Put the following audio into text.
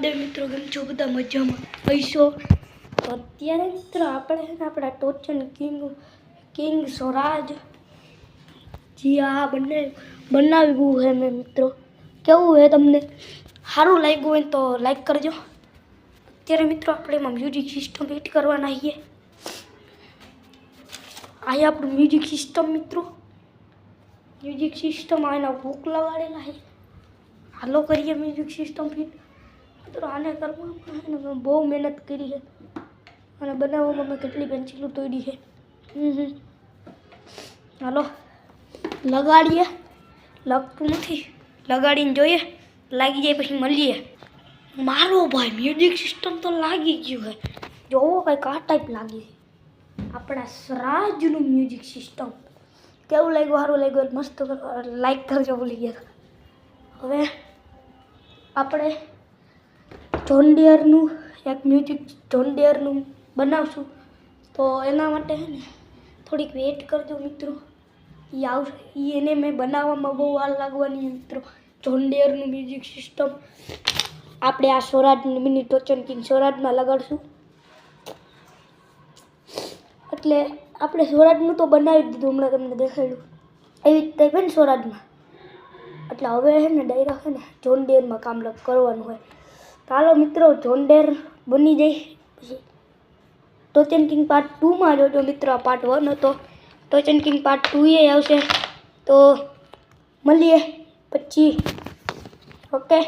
મહાદેવ મિત્રો કેમ છો બધા મજામાં હશો તો અત્યારે મિત્રો આપણે આપણા ટોચન કિંગ સ્વરાજ જી આ બંને બનાવ્યું છે મેં મિત્રો કેવું છે તમને સારું લાગ્યું હોય તો લાઈક કરજો અત્યારે મિત્રો આપણે એમાં મ્યુઝિક સિસ્ટમ એડ કરવાના છીએ આ આપણું મ્યુઝિક સિસ્ટમ મિત્રો મ્યુઝિક સિસ્ટમ આના ભૂખ લગાડેલા છે હાલો કરીએ મ્યુઝિક સિસ્ટમ ફિટ મિત્રો આને કરવામાં બહુ મહેનત કરી છે અને બનાવવામાં મેં કેટલી પેન્સિલો તોડી છે હાલો લગાડીએ લગતું નથી લગાડીને જોઈએ લાગી જાય પછી મળીએ મારો ભાઈ મ્યુઝિક સિસ્ટમ તો લાગી ગયું છે જોવો કંઈક આ ટાઈપ લાગી છે આપણા સ્વરાજનું મ્યુઝિક સિસ્ટમ કેવું લાગ્યું સારું લાગ્યું મસ્ત લાઈક કરજો ભૂલી ગયા હવે આપણે જોન ડિયરનું એક મ્યુઝિક જોન ડિયરનું બનાવશું તો એના માટે છે ને થોડીક વેઇટ કરજો મિત્રો એ આવશે એને મેં બનાવવામાં બહુ વાર લાગવાની મિત્રો જોન ડિયરનું મ્યુઝિક સિસ્ટમ આપણે આ સ્વરાજ મિની ટોચન કિંગ સ્વરાજમાં લગાડશું એટલે આપણે સ્વરાજનું તો બનાવી દીધું હમણાં તમને દેખાડ્યું એવી રીતે પણ સ્વરાજમાં એટલે હવે છે ને ડાયરેક્ટ છે ને જોન ડિયરમાં કામ કરવાનું હોય ચાલો મિત્રો જોન ડિયર બની જાય પછી ટોચન કિંગ પાર્ટ 2માં જોજો મિત્રો આ પાર્ટ 1 હતો ટોચન કિંગ પાર્ટ 2 એ આવશે તો મળીએ પછી ઓકે